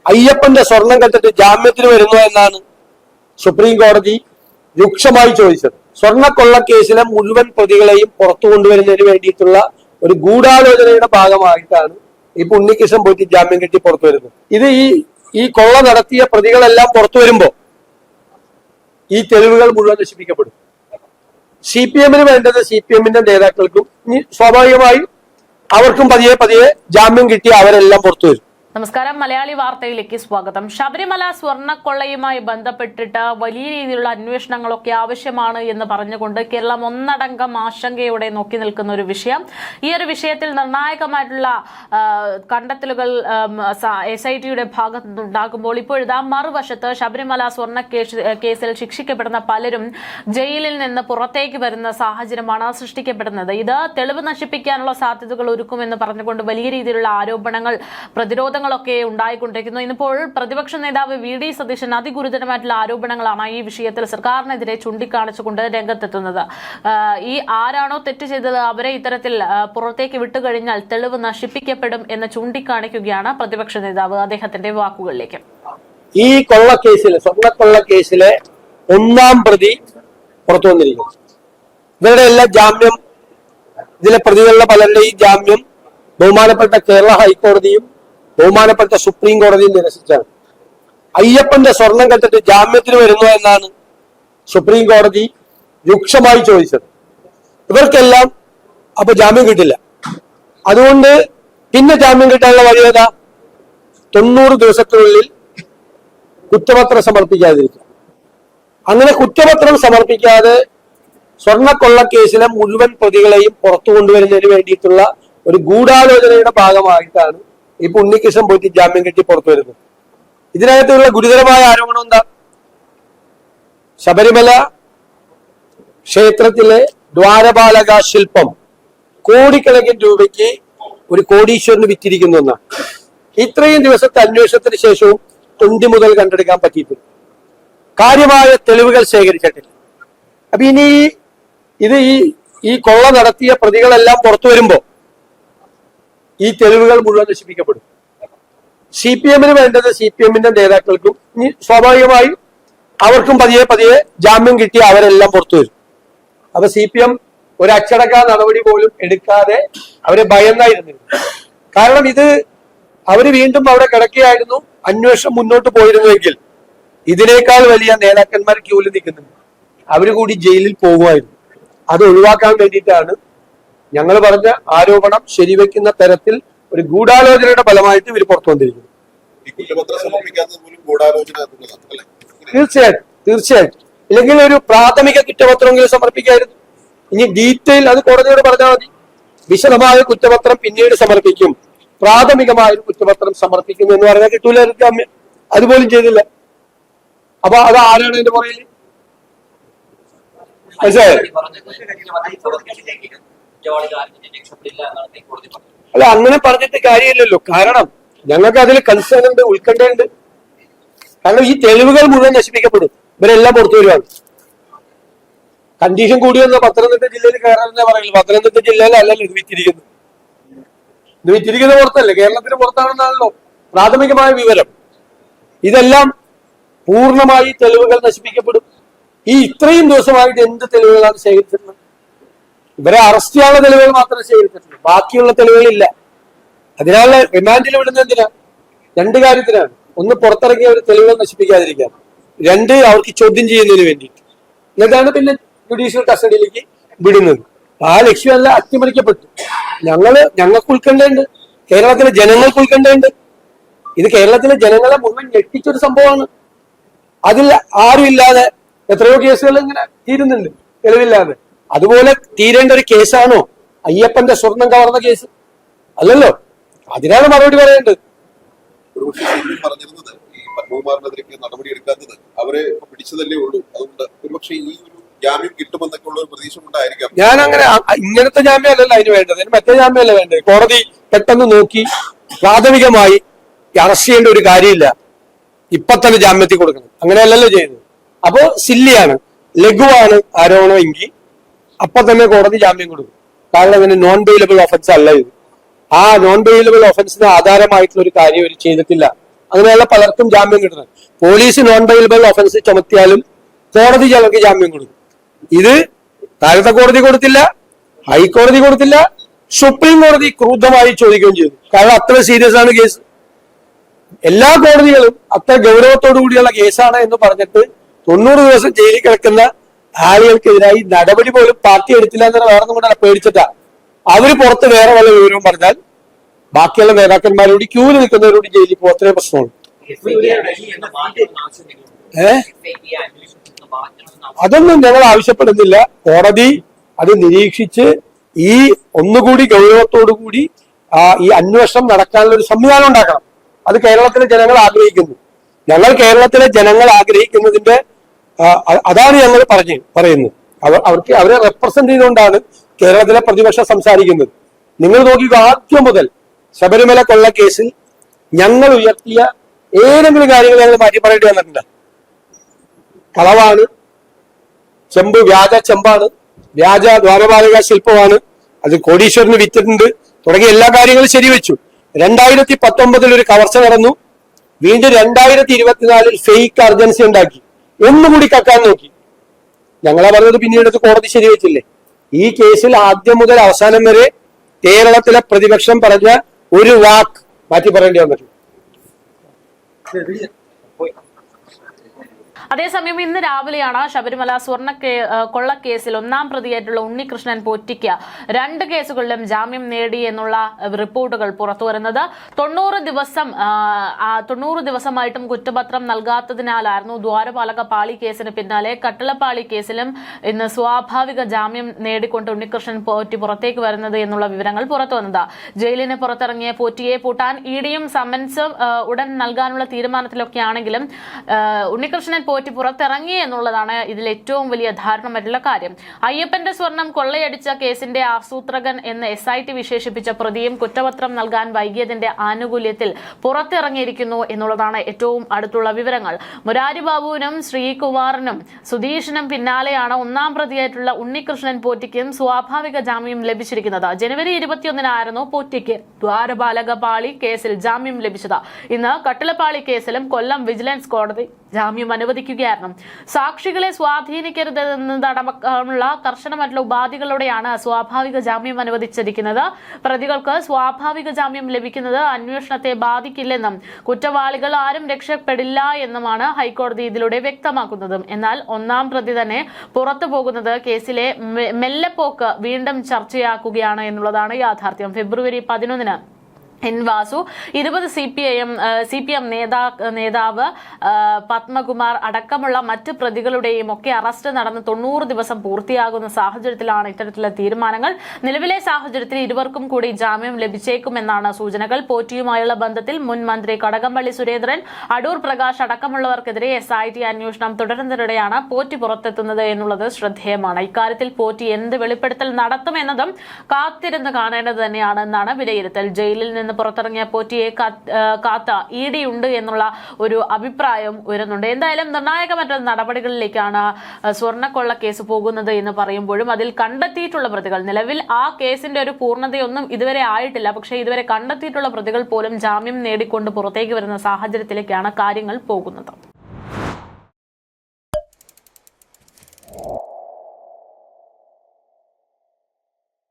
അയ്യപ്പന്റെ സ്വർണം കെട്ടിട്ട് ജാമ്യത്തിന് വരുന്നു എന്നാണ് സുപ്രീം കോടതി രൂക്ഷമായി ചോദിച്ചത്. സ്വർണ്ണക്കൊള്ള കേസിലെ മുഴുവൻ പ്രതികളെയും പുറത്തു കൊണ്ടുവരുന്നതിന് വേണ്ടിയിട്ടുള്ള ഒരു ഗൂഢാലോചനയുടെ ഭാഗമായിട്ടാണ് ഇപ്പൊ ഉണ്ണികൃഷ്ണൻ പോയിട്ട് ജാമ്യം കെട്ടി പുറത്തു വരുന്നത്. ഇത് ഈ കൊള്ള നടത്തിയ പ്രതികളെല്ലാം പുറത്തു വരുമ്പോ ഈ തെളിവുകൾ മുഴുവൻ നശിപ്പിക്കപ്പെടും. CPM-ന് വേണ്ടത് CPM-ന്റെ നേതാക്കൾക്കും സ്വാഭാവികമായും അവർക്കും പതിയെ പതിയെ ജാമ്യം കിട്ടി അവരെല്ലാം പുറത്തു വരും. നമസ്കാരം, മലയാളി വാർത്തയിലേക്ക് സ്വാഗതം. ശബരിമല സ്വർണ്ണക്കൊള്ളയുമായി ബന്ധപ്പെട്ടിട്ട് വലിയ രീതിയിലുള്ള അന്വേഷണങ്ങളൊക്കെ ആവശ്യമാണ് എന്ന് പറഞ്ഞുകൊണ്ട് കേരളം ഒന്നടങ്കം ആശങ്കയോടെ നോക്കി നിൽക്കുന്ന ഒരു വിഷയം. ഈ ഒരു വിഷയത്തിൽ നിർണായകമായിട്ടുള്ള കണ്ടെത്തലുകൾ SIT-യുടെ ഭാഗത്തു നിന്നുണ്ടാകുമ്പോൾ ഇപ്പോഴിതാ മറുവശത്ത് ശബരിമല സ്വർണ്ണ കേസിൽ ശിക്ഷിക്കപ്പെടുന്ന പലരും ജയിലിൽ നിന്ന് പുറത്തേക്ക് വരുന്ന സാഹചര്യമാണ് സൃഷ്ടിക്കപ്പെടുന്നത്. ഇത് തെളിവ് നശിപ്പിക്കാനുള്ള സാധ്യതകൾ ഒരുക്കുമെന്ന് പറഞ്ഞുകൊണ്ട് വലിയ രീതിയിലുള്ള ആരോപണങ്ങൾ, പ്രതിരോധങ്ങൾ ഒക്കെ ഉണ്ടായിക്കൊണ്ടിരിക്കുന്നു. ഇന്നിപ്പോൾ പ്രതിപക്ഷ നേതാവ് VD സതീശൻ അതിഗുരുതരമായിട്ടുള്ള ആരോപണങ്ങളാണ് ഈ വിഷയത്തിൽ സർക്കാരിനെതിരെ ചൂണ്ടിക്കാണിച്ചുകൊണ്ട് രംഗത്തെത്തുന്നത്. ഈ ആരാണോ തെറ്റ് ചെയ്തത് അവരെ ഇത്തരത്തിൽ പുറത്തേക്ക് വിട്ടുകഴിഞ്ഞാൽ തെളിവ് നശിപ്പിക്കപ്പെടും എന്ന് ചൂണ്ടിക്കാണിക്കുകയാണ് പ്രതിപക്ഷ നേതാവ്. അദ്ദേഹത്തിന്റെ വാക്കുകളിലേക്ക്. ഈ കൊള്ളക്കേസിലെ സ്വർണ്ണക്കൊള്ള കേസിലെ 1-ാം പ്രതി പുറത്തു വന്നിരിക്കുന്നു. ഇവരുടെ എല്ലാ ജാമ്യം, ഇതിലെ പ്രതികളുടെ പലരുടെയും ജാമ്യം ബഹുമാനപ്പെട്ട കേരള ഹൈക്കോടതിയും ബഹുമാനപ്പെട്ട സുപ്രീം കോടതിയും നിരസിച്ചാണ്. അയ്യപ്പന്റെ സ്വർണം കെട്ടിട്ട് ജാമ്യത്തിന് വരുന്നു എന്നാണ് സുപ്രീം കോടതി രൂക്ഷമായി ചോദിച്ചത്. ഇവർക്കെല്ലാം അപ്പൊ ജാമ്യം കിട്ടില്ല. അതുകൊണ്ട് പിന്നെ ജാമ്യം കിട്ടാനുള്ള വഴി ഏതാ? 90 ദിവസത്തിനുള്ളിൽ കുറ്റപത്രം സമർപ്പിക്കാതിരിക്കുക. അങ്ങനെ കുറ്റപത്രം സമർപ്പിക്കാതെ സ്വർണ്ണക്കൊള്ള കേസിലെ മുഴുവൻ പ്രതികളെയും പുറത്തു കൊണ്ടുവരുന്നതിന് വേണ്ടിയിട്ടുള്ള ഒരു ഗൂഢാലോചനയുടെ ഭാഗമായിട്ടാണ് ഇപ്പൊ ഉണ്ണികൃഷ്ണൻ പോയിട്ട് ജാമ്യം കെട്ടി പുറത്തു വരുന്നത്. ഇതിനകത്തുള്ള ഗുരുതരമായ ആരോപണം എന്താ? ശബരിമല ക്ഷേത്രത്തിലെ ദ്വാരപാലക ശില്പം കോടിക്കണക്കിന് രൂപയ്ക്ക് ഒരു കോടീശ്വരന് വിറ്റിരിക്കുന്നു എന്നാണ്. ഇത്രയും ദിവസത്തെ അന്വേഷണത്തിന് ശേഷവും തൊണ്ടി മുതൽ കണ്ടെടുക്കാൻ പറ്റിയിട്ടില്ല. കാര്യമായ തെളിവുകൾ ശേഖരിച്ചിട്ടില്ല. അപ്പൊ ഇനി ഈ കൊള്ള നടത്തിയ പ്രതികളെല്ലാം പുറത്തു വരുമ്പോ ഈ തെളിവുകൾ മുഴുവൻ നശിപ്പിക്കപ്പെടും. CPM-ന് വേണ്ടത് CPM-ന്റെ നേതാക്കൾക്കും സ്വാഭാവികമായും അവർക്കും പതിയെ പതിയെ ജാമ്യം കിട്ടി അവരെല്ലാം പുറത്തു വരും. അപ്പൊ CPM ഒരു അച്ചടക്ക നടപടി പോലും എടുക്കാതെ അവരെ ഭയന്നായിരുന്നില്ല. കാരണം അവര് വീണ്ടും അവിടെ കിടക്കുകയായിരുന്നു. അന്വേഷണം മുന്നോട്ട് പോയിരുന്നുവെങ്കിൽ ഇതിനേക്കാൾ വലിയ നേതാക്കന്മാർ ക്യൂവിൽ നിൽക്കുന്നുണ്ട്. അവര് കൂടി ജയിലിൽ പോകുമായിരുന്നു. അത് ഒഴിവാക്കാൻ വേണ്ടിയിട്ടാണ് ഞങ്ങൾ പറഞ്ഞ ആരോപണം ശരിവെക്കുന്ന തരത്തിൽ ഒരു ഗൂഢാലോചനയുടെ ഫലമായിട്ട് ഇവർ പുറത്തു വന്നിരിക്കുന്നു. തീർച്ചയായിട്ടും ഇല്ലെങ്കിൽ ഒരു പ്രാഥമിക കുറ്റപത്രമെങ്കിലും സമർപ്പിക്കായിരുന്നു. ഇനി ഡീറ്റെയിൽ അത് കോടതിയോട് പറഞ്ഞാൽ മതി. വിശദമായ കുറ്റപത്രം പിന്നീട് സമർപ്പിക്കും, പ്രാഥമികമായ ഒരു കുറ്റപത്രം സമർപ്പിക്കും എന്ന് പറഞ്ഞാൽ കിട്ടൂല ജാമ്യം. അതുപോലും ചെയ്തില്ല. അപ്പൊ അത് ആരാണ് എന്റെ പുറകിൽ? അല്ല, അങ്ങനെ പറഞ്ഞിട്ട് കാര്യമില്ലല്ലോ. കാരണം ഞങ്ങൾക്ക് അതിൽ കൺസേൺ ഉണ്ട്, ഉത്കണ്ഠയുണ്ട്. കാരണം ഈ തെളിവുകൾ മുഴുവൻ നശിപ്പിക്കപ്പെടും. ഇവരെല്ലാം പുറത്തു വരുവാണ്. കണ്ടീഷൻ കൂടി വന്ന പത്തനംതിട്ട ജില്ലയിൽ കയറാൻ പറയുള്ളൂ. പത്തനംതിട്ട ജില്ലയിലല്ലല്ലോ ഇത് വിറ്റിരിക്കുന്നത്. ഇത് വിറ്റിരിക്കുന്ന പുറത്തല്ലേ, കേരളത്തിന് പുറത്താണെന്നാണല്ലോ പ്രാഥമികമായ വിവരം. ഇതെല്ലാം പൂർണ്ണമായി തെളിവുകൾ നശിപ്പിക്കപ്പെടും. ഈ ഇത്രയും ദിവസമായിട്ട് എന്ത് തെളിവുകളാണ് ശേഖരിച്ചിട്ടുള്ളത്? ഇവരെ അറസ്റ്റ് ചെയ്യാനുള്ള തെളിവുകൾ മാത്രമേ ശേഖരിച്ചിട്ടുള്ളൂ, ബാക്കിയുള്ള തെളിവുകളില്ല. അതിനാൽ റിമാൻഡിൽ വിടുന്ന എന്തിനാ? 2 കാര്യത്തിനാണ്. ഒന്ന്, പുറത്തിറങ്ങിയ ഒരു തെളിവുകൾ നശിപ്പിക്കാതിരിക്കാൻ. 2, അവർക്ക് ചോദ്യം ചെയ്യുന്നതിന് വേണ്ടിയിട്ട്. എന്നിട്ടാണ് പിന്നെ ജുഡീഷ്യൽ കസ്റ്റഡിയിലേക്ക് വിടുന്നത്. ആ ലക്ഷ്യമല്ല അട്ടിമറിക്കപ്പെട്ടു. ഞങ്ങൾക്ക് ഉത്കണ്ഠയുണ്ട്, കേരളത്തിലെ ജനങ്ങൾക്ക് ഉത്കണ്ഠയുണ്ട്. ഇത് കേരളത്തിലെ ജനങ്ങളെ മുഴുവൻ ഞെട്ടിച്ചൊരു സംഭവമാണ്. അതിൽ ആരും ഇല്ലാതെ എത്രയോ കേസുകൾ ഇങ്ങനെ തീരുന്നുണ്ട് തെളിവില്ലാതെ. അതുപോലെ തീരേണ്ട ഒരു കേസാണോ അയ്യപ്പന്റെ സ്വർണം കവർന്ന കേസ്? അല്ലല്ലോ. അതിനാണ് മറുപടി പറയേണ്ടത്. പറഞ്ഞിരുന്നത് ഈ പത്മകുമാറിനെതിരെ നടപടി എടുക്കാത്തത് അവരെ പിടിച്ചതല്ലേ ഉള്ളൂ. അതുകൊണ്ട് ഒരുപക്ഷെ ഈ ഒരു ജാമ്യം കിട്ടുമെന്നൊക്കെ ഉള്ള ഒരു പ്രതീക്ഷ ഉണ്ടായിരിക്കാം. ഞാൻ അങ്ങനെ ഇങ്ങനത്തെ ജാമ്യമല്ലല്ലോ അതിന് വേണ്ടത്. അതിന് മറ്റേ ജാമ്യമല്ല വേണ്ടത്. കോടതി പെട്ടെന്ന് നോക്കി പ്രാഥമികമായി അറസ്റ്റ് ചെയ്യേണ്ട ഒരു കാര്യമില്ല, ഇപ്പൊ തന്നെ ജാമ്യത്തിൽ കൊടുക്കണം, അങ്ങനെയല്ലല്ലോ ചെയ്യുന്നത്. അപ്പോ സില്ലിയാണ്, ലഘുവാണ് ആരോപണമെങ്കിൽ അപ്പൊ തന്നെ കോടതി ജാമ്യം കൊടുക്കും. കാരണം അങ്ങനെ നോൺ ബെയിലബിൾ ഒഫൻസ് അല്ല ഇത്. ആ നോൺ ബെയിലബിൾ ഒഫൻസിന് ആധാരമായിട്ടുള്ള ഒരു കാര്യം ഇവർ ചെയ്തിട്ടില്ല. അങ്ങനെയുള്ള പലർക്കും ജാമ്യം കിട്ടുന്നത്. പോലീസ് നോൺ ബെയിലബിൾ ഒഫൻസ് ചുമത്തിയാലും കോടതി ചിലർക്ക് ജാമ്യം കൊടുക്കും. ഇത് താഴത്തെ കോടതി കൊടുത്തില്ല, ഹൈക്കോടതി കൊടുത്തില്ല, സുപ്രീം കോടതി ക്രൂദ്ധമായി ചോദിക്കുകയും ചെയ്തു. കാരണം അത്ര സീരിയസ് ആണ് കേസ്. എല്ലാ കോടതികളും അത്ര ഗൗരവത്തോടു കൂടിയുള്ള കേസാണ് എന്ന് പറഞ്ഞിട്ട് 90 ദിവസം ജയിലിൽ കിടക്കുന്ന ആളുകൾക്കെതിരായി നടപടി പോലും പാർട്ടി എടുത്തില്ല എന്നുള്ള വേറെ കൊണ്ടാണ് പേടിച്ചിട്ടാ. അവര് പുറത്ത് വേറെ വല്ല വിവരവും പറഞ്ഞാൽ ബാക്കിയുള്ള നേതാക്കന്മാരോട് ക്യൂവിൽ നിൽക്കുന്നവരോട് ജയിലിൽ പോകത്തേ പ്രശ്നമാണ്. അതൊന്നും ഞങ്ങൾ ആവശ്യപ്പെടുന്നില്ല. കോടതി അത് നിരീക്ഷിച്ച് ഈ ഒന്നുകൂടി ഗൗരവത്തോടു കൂടി ഈ അന്വേഷണം നടക്കാനുള്ള ഒരു സംവിധാനം ഉണ്ടാക്കണം. അത് കേരളത്തിലെ ജനങ്ങൾ ആഗ്രഹിക്കുന്നു. ഞങ്ങൾ കേരളത്തിലെ ജനങ്ങൾ ആഗ്രഹിക്കുന്നതിന്റെ അതാണ് ഞങ്ങൾ പറയുന്നത്. അവർക്ക് അവരെ റെപ്രസെന്റ് ചെയ്തുകൊണ്ടാണ് കേരളത്തിലെ പ്രതിപക്ഷം സംസാരിക്കുന്നത്. നിങ്ങൾ നോക്കി, ആദ്യം മുതൽ ശബരിമല കൊള്ള കേസിൽ ഞങ്ങൾ ഉയർത്തിയ ഏതെങ്കിലും കാര്യങ്ങൾ ഞങ്ങൾ മാറ്റി പറയേണ്ടി വന്നിട്ടുണ്ട്? കളവാണ്, ചെമ്പ് വ്യാജ ചെമ്പാണ്, വ്യാജ ദ്വാരപാലക ശില്പമാണ്, അത് കോടീശ്വരന് വിറ്റിട്ടുണ്ട് തുടങ്ങിയ എല്ലാ കാര്യങ്ങളും ശരിവെച്ചു. 2019 ഒരു കവർച്ച നടന്നു. വീണ്ടും 2024 ഫേക്ക് അർജൻസി ഉണ്ടാക്കി, ഒന്നുകൂടി കക്കാൻ നോക്കി. ഞങ്ങളാ പറഞ്ഞത് പിന്നീട് കോടതി ശരിവെച്ചില്ലേ? ഈ കേസിൽ ആദ്യം മുതൽ അവസാനം വരെ കേരളത്തിലെ പ്രതിപക്ഷം പറഞ്ഞ ഒരു വാക്ക് മാറ്റി പറയേണ്ടി വന്നിട്ടുണ്ട്. അതേസമയം ഇന്ന് രാവിലെയാണ് ശബരിമല സ്വർണ്ണ കൊള്ളക്കേസിൽ 1-ാം പ്രതിയായിട്ടുള്ള ഉണ്ണികൃഷ്ണൻ പോറ്റിക്ക് 2 കേസുകളിലും ജാമ്യം നേടി എന്നുള്ള റിപ്പോർട്ടുകൾ പുറത്തുവരുന്നത്. 90 ദിവസമായിട്ടും കുറ്റപത്രം നൽകാത്തതിനാലായിരുന്നു ദ്വാരപാലക പാളി കേസിന് പിന്നാലെ കട്ടിളപ്പാളി കേസിലും ഇന്ന് സ്വാഭാവിക ജാമ്യം നേടിക്കൊണ്ട് ഉണ്ണികൃഷ്ണൻ പോറ്റി പുറത്തേക്ക് വരുന്നത് എന്നുള്ള വിവരങ്ങൾ പുറത്തുവന്നത്. ജയിലിന് പുറത്തിറങ്ങിയ പോറ്റിയെ പൂട്ടാൻ ഇഡിയും സമൻസും ഉടൻ നൽകാനുള്ള തീരുമാനത്തിലൊക്കെയാണെങ്കിലും ഉണ്ണികൃഷ്ണൻ പോറ്റി പുറത്തിറങ്ങി എന്നുള്ളതാണ് ഇതിൽ ഏറ്റവും വലിയ ധാരണമായിട്ടുള്ള കാര്യം. അയ്യപ്പന്റെ സ്വർണം കൊള്ളയടിച്ച കേസിന്റെ ആസൂത്രകൻ എന്ന് SIT വിശേഷിപ്പിച്ച പ്രതിയും കുറ്റപത്രം നൽകാൻ വൈകിയതിന്റെ ആനുകൂല്യത്തിൽ പുറത്തിറങ്ങിയിരിക്കുന്നു എന്നുള്ളതാണ് ഏറ്റവും അടുത്തുള്ള വിവരങ്ങൾ. മുരാരി ബാബുവിനും ശ്രീകുമാറിനും സുധീഷിനും പിന്നാലെയാണ് 1-ാം പ്രതിയായിട്ടുള്ള ഉണ്ണികൃഷ്ണൻ പോറ്റിക്കും സ്വാഭാവിക ജാമ്യം ലഭിച്ചിരിക്കുന്നത്. ജനുവരി 21-നായിരുന്നു പോറ്റിക്ക് ദ്വാരപാലക പാളി കേസിൽ ജാമ്യം ലഭിച്ചത്. ഇന്ന് കട്ടിളപ്പാളി കേസിലും കൊല്ലം വിജിലൻസ് കോടതി ജാമ്യം അനുവദിക്കുകയായിരുന്നു. സാക്ഷികളെ സ്വാധീനിക്കരുതെന്നതടക്കമുള്ള കർശനമായിട്ടുള്ള ഉപാധികളോടെയാണ് സ്വാഭാവിക ജാമ്യം അനുവദിച്ചിരിക്കുന്നത്. പ്രതികൾക്ക് സ്വാഭാവിക ജാമ്യം ലഭിക്കുന്നത് അന്വേഷണത്തെ ബാധിക്കില്ലെന്നും കുറ്റവാളികൾ ആരും രക്ഷപ്പെടില്ല എന്നുമാണ് ഹൈക്കോടതി ഇതിലൂടെ വ്യക്തമാക്കുന്നതും. എന്നാൽ 1-ാം പ്രതി തന്നെ പുറത്തു പോകുന്നത് കേസിലെ മെല്ലെപ്പോക്ക് വീണ്ടും ചർച്ചയാക്കുകയാണ് എന്നുള്ളതാണ് യാഥാർത്ഥ്യം. ഫെബ്രുവരി 11-ന് എൻ വാസു, 20 CPM നേതാവ് പത്മകുമാർ അടക്കമുള്ള മറ്റ് പ്രതികളുടെയും ഒക്കെ അറസ്റ്റ് നടന്ന് 90 ദിവസം പൂർത്തിയാകുന്ന സാഹചര്യത്തിലാണ് ഇത്തരത്തിലുള്ള തീരുമാനങ്ങൾ. നിലവിലെ സാഹചര്യത്തിൽ ഇരുവർക്കും കൂടി ജാമ്യം ലഭിച്ചേക്കുമെന്നാണ് സൂചനകൾ. പോറ്റിയുമായുള്ള ബന്ധത്തിൽ മുൻ മന്ത്രി കടകംപള്ളി സുരേന്ദ്രൻ, അടൂർ പ്രകാശ് അടക്കമുള്ളവർക്കെതിരെ SIT അന്വേഷണം തുടരുന്നതിനിടെയാണ് പോറ്റി പുറത്തെത്തുന്നത് എന്നുള്ളത് ശ്രദ്ധേയമാണ്. ഇക്കാര്യത്തിൽ പോറ്റി എന്ത് വെളിപ്പെടുത്തൽ നടത്തുമെന്നതും കാത്തിരുന്ന് കാണേണ്ടത് തന്നെയാണെന്നാണ് വിലയിരുത്തൽ. ജയിലിൽ നിന്ന് പുറത്തിറങ്ങിയ പോറ്റിയെ കാത്ത ED ഉണ്ട് എന്നുള്ള ഒരു അഭിപ്രായം ഉയരുന്നുണ്ട്. എന്തായാലും നിർണായകമറ്റ നടപടികളിലേക്കാണ് സ്വർണ്ണക്കൊള്ള കേസ് പോകുന്നത് എന്ന് പറയുമ്പോഴും അതിൽ കണ്ടെത്തിയിട്ടുള്ള പ്രതികൾ, നിലവിൽ ആ കേസിന്റെ ഒരു പൂർണ്ണതയൊന്നും ഇതുവരെ ആയിട്ടില്ല, പക്ഷേ ഇതുവരെ കണ്ടെത്തിയിട്ടുള്ള പ്രതികൾ പോലും ജാമ്യം നേടിക്കൊണ്ട് പുറത്തേക്ക് വരുന്ന സാഹചര്യത്തിലേക്കാണ് കാര്യങ്ങൾ പോകുന്നത്.